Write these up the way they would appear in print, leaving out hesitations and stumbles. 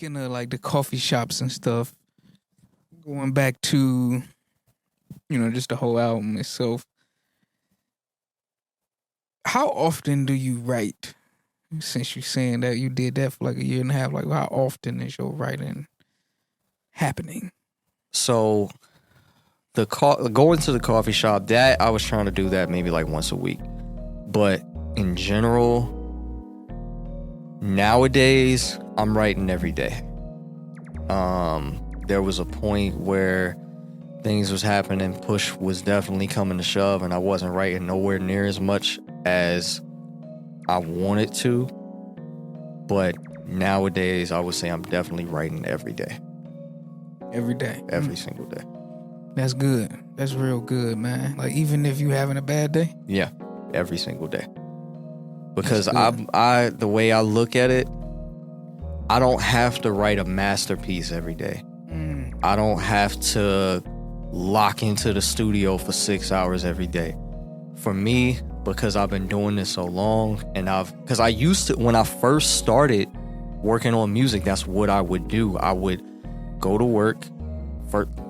speaking of like the coffee shops and stuff, going back to, just the whole album itself, how often do you write? Since you're saying that you did that for like a year and a half, like how often is your writing happening? So going to the coffee shop, that I was trying to do that maybe like once a week. But in general, nowadays, I'm writing every day. There was a point where things was happening, push was definitely coming to shove, and I wasn't writing nowhere near as much as I wanted to. But nowadays, I would say I'm definitely writing every day. Every day? Every single day. That's good. That's real good, man. Like, even if you having a bad day? Yeah, every single day. Because I the way I look at it, I don't have to write a masterpiece every day. I don't have to lock into the studio for 6 hours every day. For me, because I've been doing this so long, and because I used to, when I first started working on music, that's what I would do. I would go to work,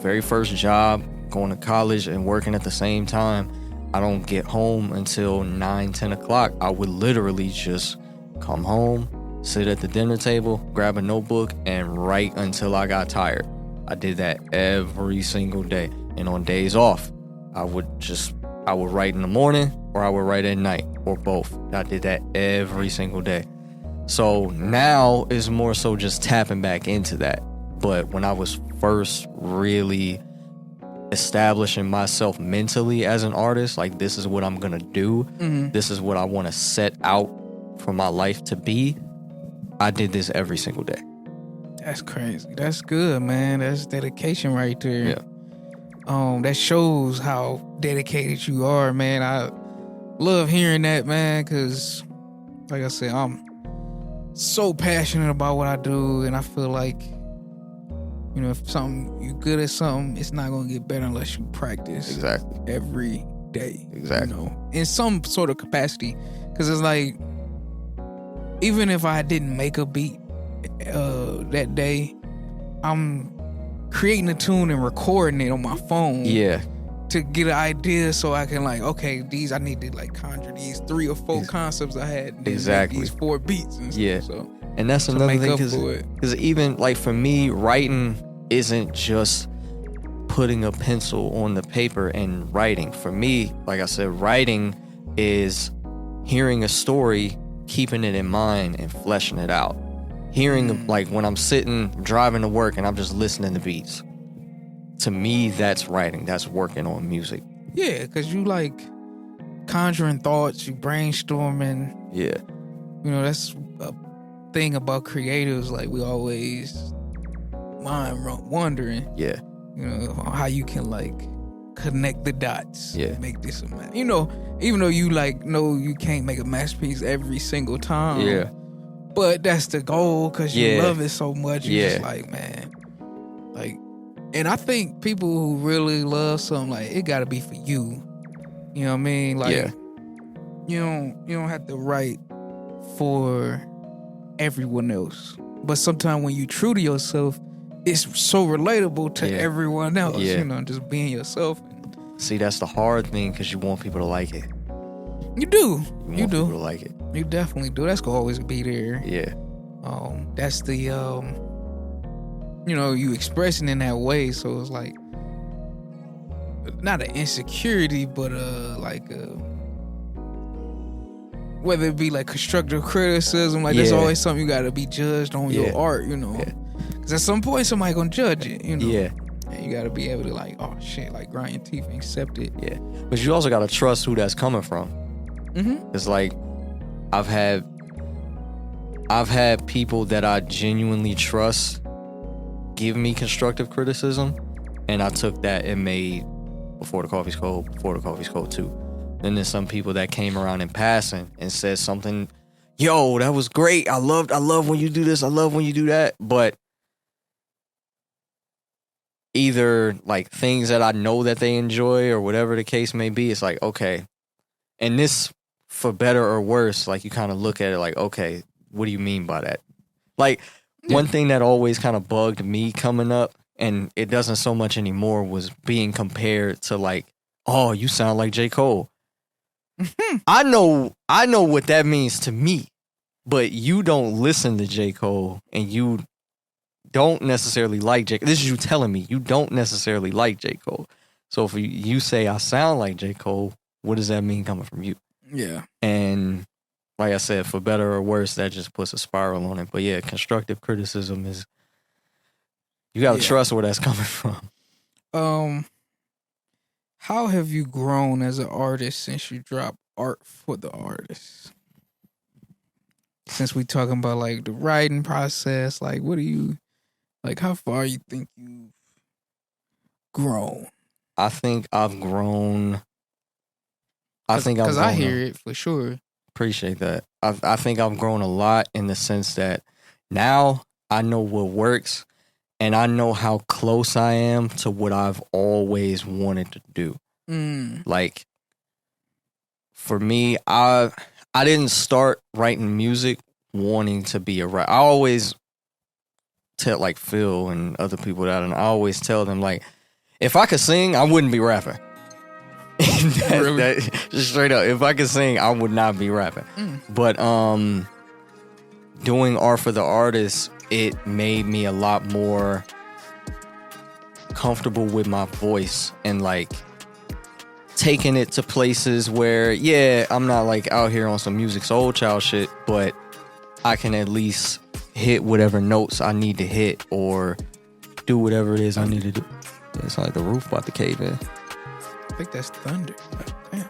very first job, going to college and working at the same time. I don't get home until 9, 10 o'clock. I would literally just come home, sit at the dinner table, grab a notebook, and write until I got tired. I did that every single day. And on days off, I would write in the morning, or I would write at night, or both. I did that every single day. So now it's more so just tapping back into that. But when I was first really establishing myself mentally as an artist, like, this is what I'm gonna do, this is what I want to set out for my life to be, I did this every single day. That's crazy. That's good, man. That's dedication right there. Yeah. That shows how dedicated you are, man. I love hearing that, man, because like I said, I'm so passionate about what I do, and I feel like, if you're good at something, it's not gonna get better unless you practice. Exactly. Every day. Exactly. In some sort of capacity. Because it's like, even if I didn't make a beat that day, I'm creating a tune and recording it on my phone. Yeah. To get an idea, so I can I need to conjure these 3 or 4 concepts I had. Exactly. These 4 beats and stuff. Yeah. So, and that's another thing, because even for me, writing isn't just putting a pencil on the paper and writing. For me, like I said, writing is hearing a story, keeping it in mind, and fleshing it out. Hearing, when I'm driving to work and I'm just listening to beats. To me, that's writing. That's working on music. Yeah, because you conjuring thoughts, you brainstorming. Yeah. That's a thing about creatives. We always mind wandering. Yeah. How you can connect the dots. Yeah. Make this a man. Even though you know you can't make a masterpiece every single time. Yeah. But that's the goal, because you love it so much. You're just man. And I think people who really love something, it gotta be for you. You know what I mean? You don't have to write for everyone else. But sometimes when you true to yourself, it's so relatable to everyone else. Yeah. Just being yourself. See, that's the hard thing, because you want people to like it. You do. You do. People to like it. You definitely do. That's gonna always be there. Yeah. That's the you expressing in that way, so it's not an insecurity, but whether it be constructive criticism, there's always something you gotta be judged on your art, because at some point somebody gonna judge it, Yeah. And you gotta be able to grind your teeth and accept it. Yeah. But you also gotta trust who that's coming from. It's I've had people that I genuinely trust give me constructive criticism, and I took that and made Before the Coffee's Cold 2. Then there's some people that came around in passing and said something, yo, that was great. I love when you do this. I love when you do that. But either things that I know that they enjoy or whatever the case may be, it's okay. And this, for better or worse, you kind of look at it okay, what do you mean by that? one thing that always kind of bugged me coming up, and it doesn't so much anymore, was being compared to like, oh, you sound like J. Cole. I know what that means to me, but you don't listen to J. Cole, and you don't necessarily like J. This is you telling me you don't necessarily like J. Cole. So if you say I sound like J. Cole, what does that mean coming from you? Yeah. And like I said, for better or worse, that just puts a spiral on it. But yeah, constructive criticism is, you got to trust where that's coming from. How have you grown as an artist since you dropped Art for the Artist? Since we talking about like the writing process, like what do you, like how far you think you've grown? I think I've grown. Because I hear it for sure. Appreciate that. I think I've grown a lot in the sense that now I know what works, and I know how close I am to what I've always wanted to do. Like, for me, I didn't start writing music wanting to be a rapper. I always tell like Phil and other people that, and I always tell them like, if I could sing, I wouldn't be rapping. Just straight up, if I could sing, I would not be rapping. But doing Art for the Artist, it made me a lot more comfortable with my voice and like taking it to places where, yeah, I'm not like out here on some Music Soul Child shit, but I can at least hit whatever notes I need to hit or do whatever it is I need to do. It's like the roof about to cave in. I think that's thunder. Damn.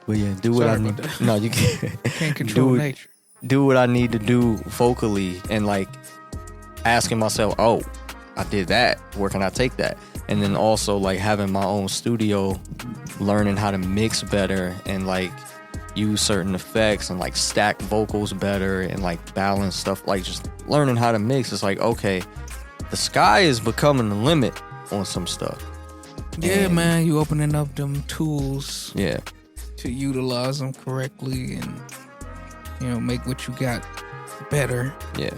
But yeah, do what I need. No, you can't. Can't control nature. Do what I need to do vocally, and like asking myself, oh, I did that. Where can I take that? And then also like having my own studio, learning how to mix better and like use certain effects and like stack vocals better and like balance stuff. Like just learning how to mix. It's like, okay, the sky is becoming the limit on some stuff. Yeah, man, you opening up them tools. Yeah. To utilize them correctly and, you know, make what you got better. Yeah.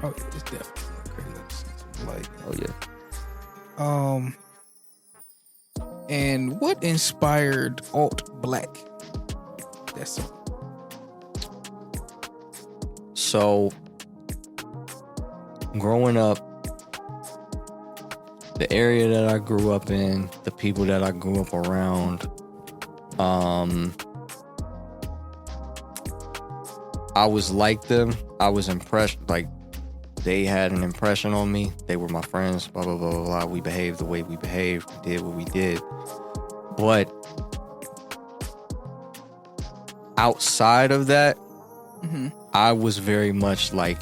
Oh, yeah, it's definitely crazy. Like, oh, yeah. And what inspired Alt Black? That's all. So, growing up, the area that I grew up in, the people that I grew up around, I was like them. I was impressed. Like, they had an impression on me. They were my friends, blah, blah, blah, blah, blah. We behaved the way we behaved. We did what we did. But outside of that, I was very much like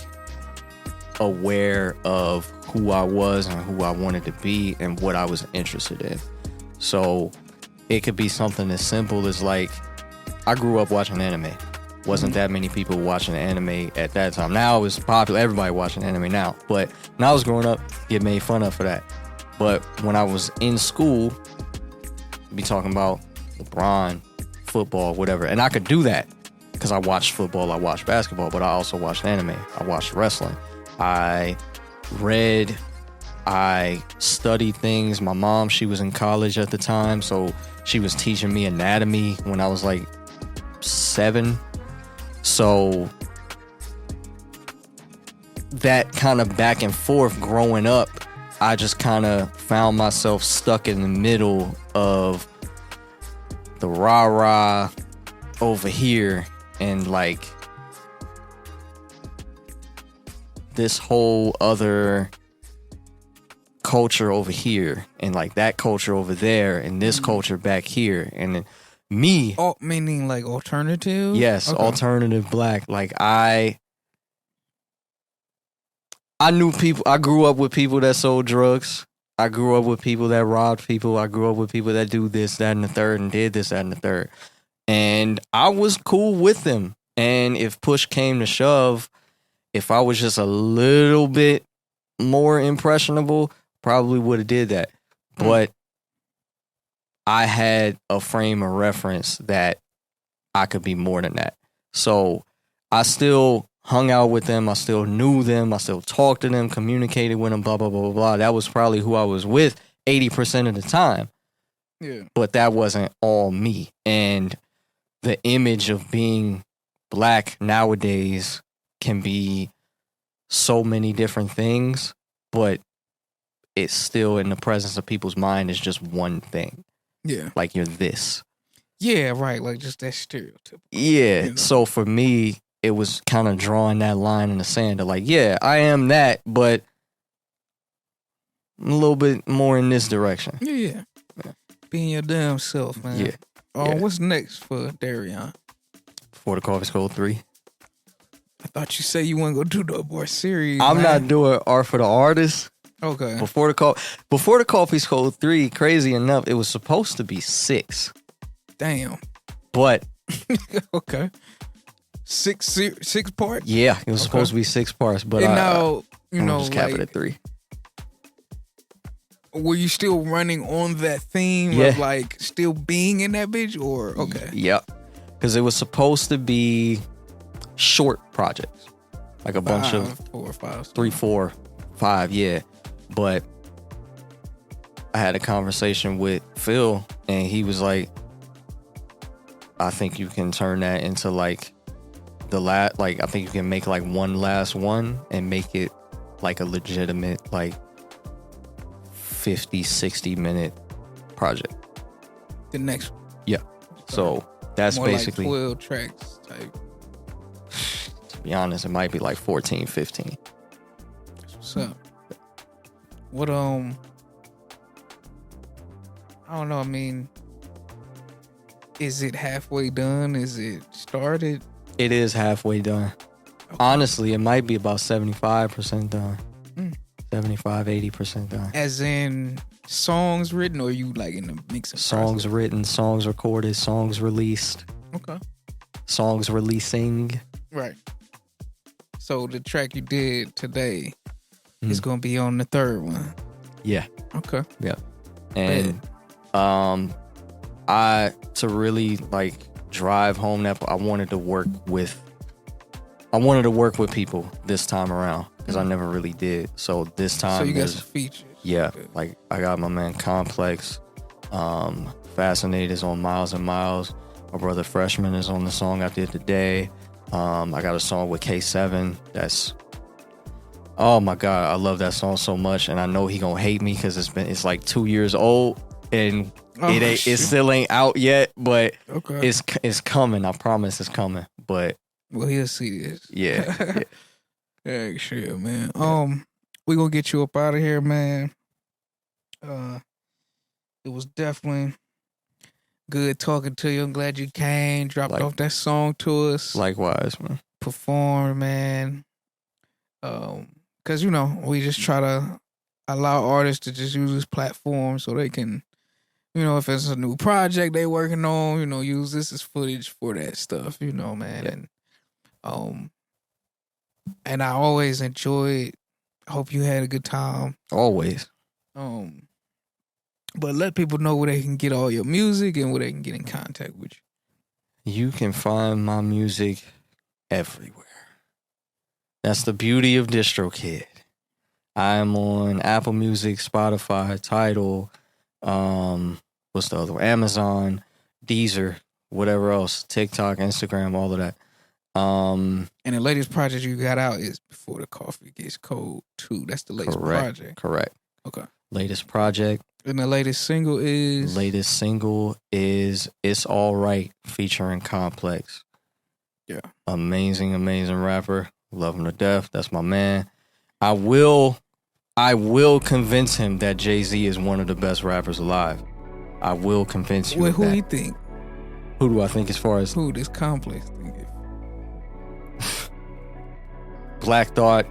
aware of who I was and who I wanted to be and what I was interested in. So it could be something as simple as like, I grew up watching anime. Wasn't that many people watching anime at that time. Now it's popular. Everybody watching anime now. But when I was growing up, get made fun of for that. But when I was in school, be talking about LeBron, football, whatever. And I could do that because I watched football, I watched basketball, but I also watched anime. I watched wrestling. I read, I studied things. My mom, she was in college at the time, so she was teaching me anatomy when I was like 7. So that kind of back and forth growing up, I just kind of found myself stuck in the middle of the rah-rah over here and like this whole other culture over here and like that culture over there and this culture back here. And then me... Oh, meaning like alternative? Yes, okay. Alternative black. Like I knew people. I grew up with people that sold drugs. I grew up with people that robbed people. I grew up with people that do this, that, and the third, and did this, that, and the third. And I was cool with them. And if push came to shove, if I was just a little bit more impressionable, probably would have did that. But I had a frame of reference that I could be more than that. So I still hung out with them. I still knew them. I still talked to them, communicated with them, blah, blah, blah, blah, blah. That was probably who I was with 80% of the time. Yeah. But that wasn't all me. And the image of being black nowadays can be so many different things, but it's still in the presence of people's mind is just one thing. Yeah. Like you're this. Yeah, right. Like just that stereotype. Yeah. You know? So for me, it was kind of drawing that line in the sand of like, yeah, I am that, but a little bit more in this direction. Yeah. Being your damn self, man. Yeah. What's next for Darionne? Before the Coffee's Cold 3. I thought you said you weren't gonna do the more series. I'm not doing art for the artist. Okay. Before the Coffee's Cold 3, crazy enough, it was supposed to be 6. Damn. But okay. Six parts? Yeah, it was supposed to be 6 parts, but and now, just cap it at 3. Were you still running on that theme of like still being in that bitch or okay? Yep. Because it was supposed to be short projects. Like a bunch of 4 or 5. 3, 4, 5, yeah. But I had a conversation with Phil and he was like, I think you can turn that into like I think you can make like one last one and make it like a legitimate like 50, 60 minute project. The next one. Yeah. So that's more basically like 12 tracks type. To be honest, it might be like 14, 15. That's what's up. What I don't know, I mean, is it halfway done? Is it started? It is halfway done. Okay. Honestly, it might be about 75% done. 75, 80% done. As in songs written, or you like in the mixing Songs process? Written, songs recorded, songs released. Okay. Songs releasing. Right. So the track you did today is going to be on the third one. Yeah. Okay. Yeah. And to really like drive home that I wanted to work with people this time around because I never really did. So this time, so you got some features. Yeah, like I got my man Complex, Fascinated is on Miles and Miles. My brother Freshman is on the song I did today. I got a song with K7 that's, oh my God, I love that song so much, and I know he gonna hate me because it's like 2 years old and it still ain't out yet, but it's coming. I promise it's coming. But well, he'll see this. Yeah. Hey, shit, man. We gonna get you up out of here, man. It was definitely good talking to you. I'm glad you came, dropped off that song to us. Likewise, man. Perform, man. Because, we just try to allow artists to just use this platform so they can, if it's a new project they working on, use this as footage for that stuff, man. Yeah. And I always enjoyed. Hope you had a good time. Always. But let people know where they can get all your music and where they can get in contact with you. You can find my music everywhere. That's the beauty of DistroKid. I'm on Apple Music, Spotify, Tidal, what's the other one? Amazon, Deezer, whatever else, TikTok, Instagram, all of that. And the latest project you got out is Before the Coffee Gets Cold 2. That's the latest project. Correct. Okay. Latest project. And the latest single is? Latest single is It's All Right featuring Complex. Yeah. Amazing, amazing rapper. Love him to death. That's my man. I will convince him that Jay-Z is one of the best rappers alive. I will convince you. Well, who that. do you think? Who do I think as far as? Who this Complex think? Black Thought,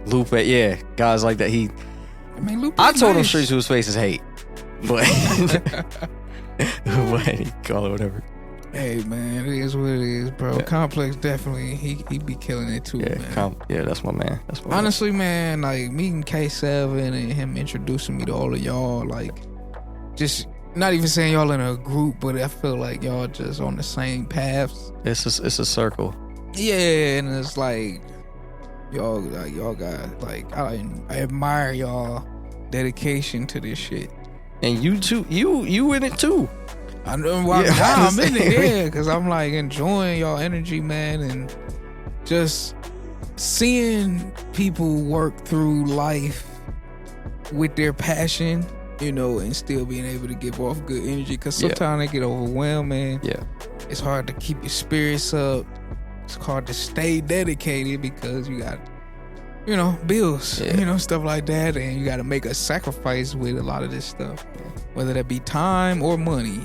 Lupe, yeah, guys like that. I told him straight to his face is hate, but he call it whatever. Hey man, it is what it is, bro. Yeah. Complex definitely he be killing it too, man. That's my man. Honestly, man, like meeting K7 and him introducing me to all of y'all, like just not even saying y'all in a group, but I feel like y'all just on the same paths. It's a circle. Yeah, and it's like y'all got like I admire y'all dedication to this shit. And you too, you in it too. I know why I'm in it, yeah, because I'm like enjoying y'all energy, man, and just seeing people work through life with their passion, you know, and still being able to give off good energy. Because sometimes they get overwhelmed, man. Yeah, it's hard to keep your spirits up. It's hard to stay dedicated because you got, you know, bills, you know, stuff like that, and you got to make a sacrifice with a lot of this stuff, whether that be time or money.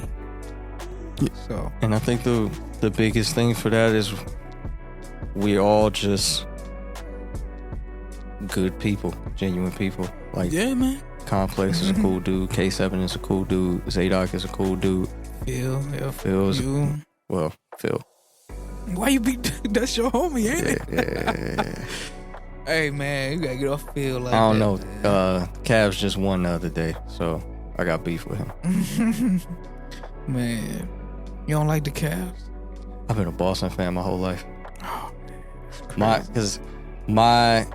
So, and I think the biggest thing for that is we all just good people, genuine people. Like, yeah, man. Complex is a cool dude. K7 is a cool dude. Zadok is a cool dude. Phil's you. Well, Phil. Why you be? That's your homie, ain't it? Yeah. Hey, man, you gotta get off Phil like that. I don't know. Cavs just won the other day, so I got beef with him. Man, you don't like the Cavs? I've been a Boston fan my whole life. Oh, man, Because my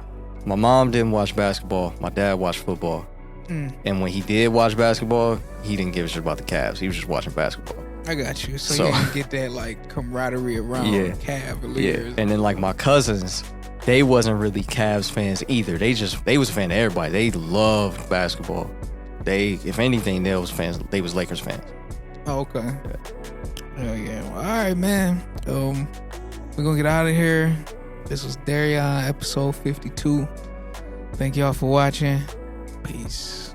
mom didn't watch basketball. My dad watched football. And when he did watch basketball, he didn't give a shit about the Cavs. He was just watching basketball. I got you. So you didn't get that like camaraderie around Cavaliers. Yeah. And then like my cousins, they wasn't really Cavs fans either. They was a fan of everybody. They loved basketball. If anything, they was Lakers fans. Oh, okay. Yeah. Well, all right, man. We're gonna get out of here. This was Darionne, episode 52. Thank y'all for watching. Peace.